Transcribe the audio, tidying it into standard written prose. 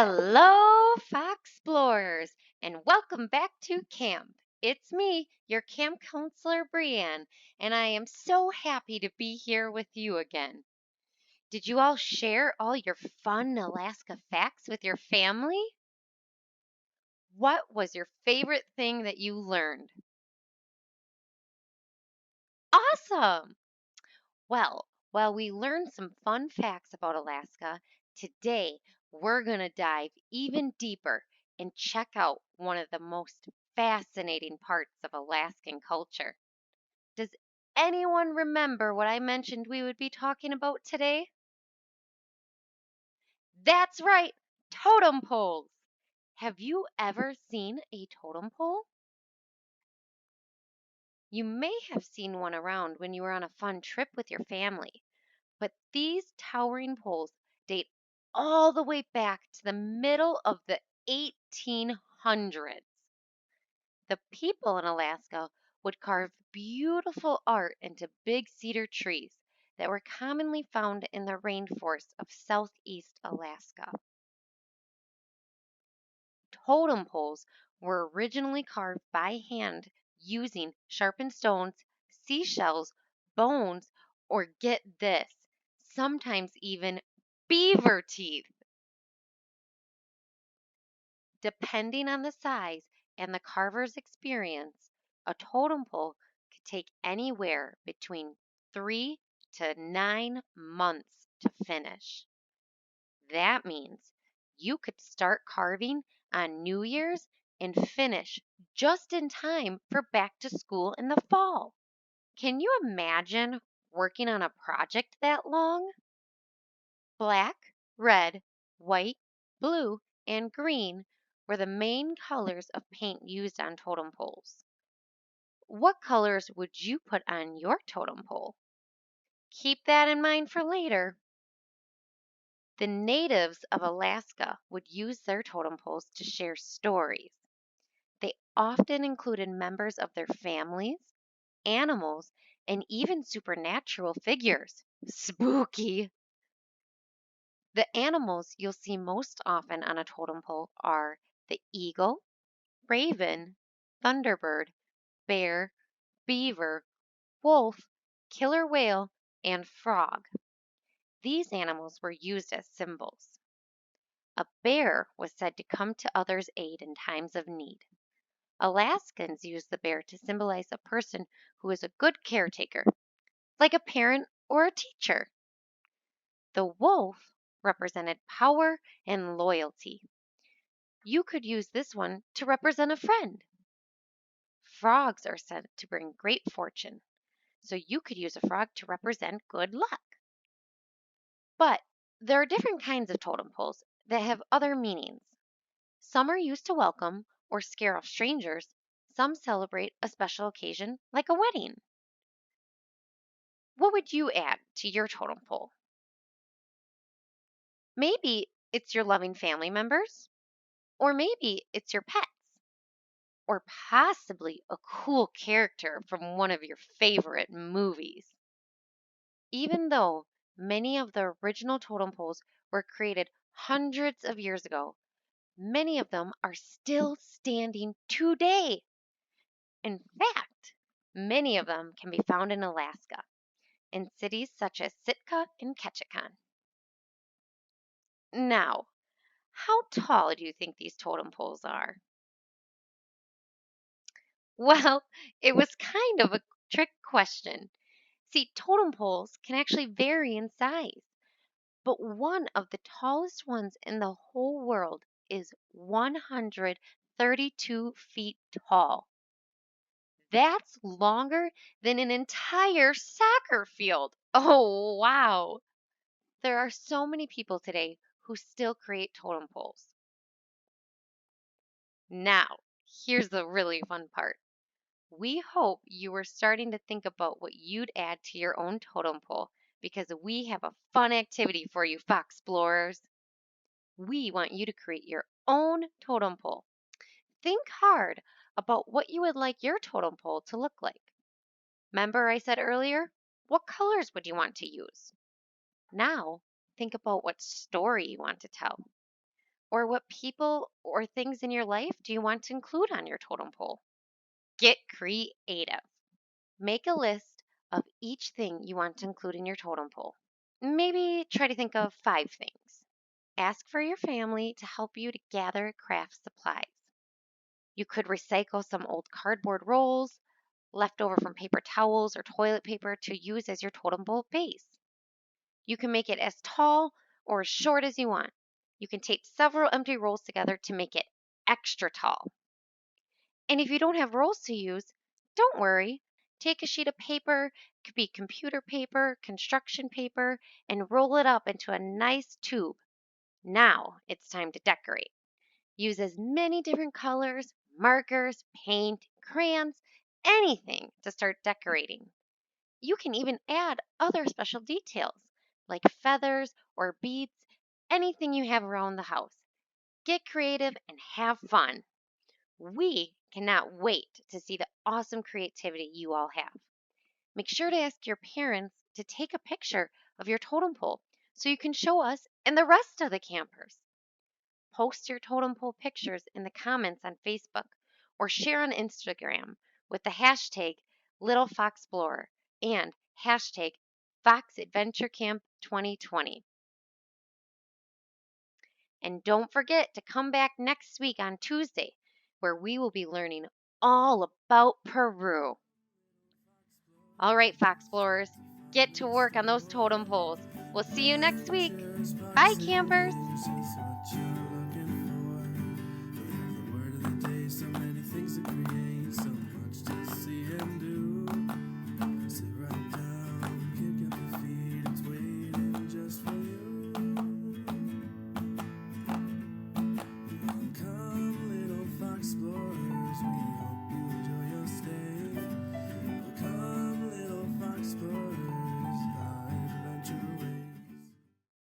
Hello, Foxplorers, and welcome back to camp. It's me, your camp counselor, Brianne, and I am so happy to be here with you again. Did you all share all your fun Alaska facts with your family? What was your favorite thing that you learned? Awesome! Well, while we learned some fun facts about Alaska, today we're going to dive even deeper and check out one of the most fascinating parts of Alaskan culture. Does anyone remember what I mentioned we would be talking about today? That's right, totem poles. Have you ever seen a totem pole? You may have seen one around when you were on a fun trip with your family. But these towering poles date all the way back to the middle of the 1800s. The people in Alaska would carve beautiful art into big cedar trees that were commonly found in the rainforests of southeast Alaska. Totem poles were originally carved by hand using sharpened stones, seashells, bones, or get this, sometimes even beaver teeth. Depending on the size and the carver's experience, a totem pole could take anywhere between 3 to 9 months to finish. That means you could start carving on New Year's and finish just in time for back to school in the fall. Can you imagine working on a project that long? Black, red, white, blue, and green were the main colors of paint used on totem poles. What colors would you put on your totem pole? Keep that in mind for later. The natives of Alaska would use their totem poles to share stories. They often included members of their families, animals, and even supernatural figures. Spooky! The animals you'll see most often on a totem pole are the eagle, raven, thunderbird, bear, beaver, wolf, killer whale, and frog. These animals were used as symbols. A bear was said to come to others' aid in times of need. Alaskans use the bear to symbolize a person who is a good caretaker, like a parent or a teacher. The wolf represented power and loyalty. You could use this one to represent a friend. Frogs are said to bring great fortune, so you could use a frog to represent good luck. But there are different kinds of totem poles that have other meanings. Some are used to welcome or scare off strangers. Some celebrate a special occasion like a wedding. What would you add to your totem pole? Maybe it's your loving family members, or maybe it's your pets, or possibly a cool character from one of your favorite movies. Even though many of the original totem poles were created hundreds of years ago, many of them are still standing today. In fact, many of them can be found in Alaska, in cities such as Sitka and Ketchikan. Now, how tall do you think these totem poles are? Well, it was kind of a trick question. See, totem poles can actually vary in size, but one of the tallest ones in the whole world is 132 feet tall. That's longer than an entire soccer field. Oh, wow. There are so many people today who still create totem poles. Now, here's the really fun part. We hope you are starting to think about what you'd add to your own totem pole because we have a fun activity for you, Foxplorers. We want you to create your own totem pole. Think hard about what you would like your totem pole to look like. Remember I said earlier, what colors would you want to use? Now, think about what story you want to tell. Or what people or things in your life do you want to include on your totem pole? Get creative. Make a list of each thing you want to include in your totem pole. Maybe try to think of 5 things. Ask for your family to help you to gather craft supplies. You could recycle some old cardboard rolls, left over from paper towels or toilet paper to use as your totem pole base. You can make it as tall or as short as you want. You can tape several empty rolls together to make it extra tall. And if you don't have rolls to use, don't worry. Take a sheet of paper, it could be computer paper, construction paper, and roll it up into a nice tube. Now it's time to decorate. Use as many different colors, markers, paint, crayons, anything to start decorating. You can even add other special details like feathers or beads, anything you have around the house. Get creative and have fun. We cannot wait to see the awesome creativity you all have. Make sure to ask your parents to take a picture of your totem pole so you can show us and the rest of the campers. Post your totem pole pictures in the comments on Facebook or share on Instagram with the hashtag Little Foxplorer and hashtag Fox Adventure Camp 2020. And don't forget to come back next week on Tuesday, where we will be learning all about Peru. All right, Foxplorers, get to work on those totem poles. We'll see you next week. Bye, campers. The word of the day, so many things to create.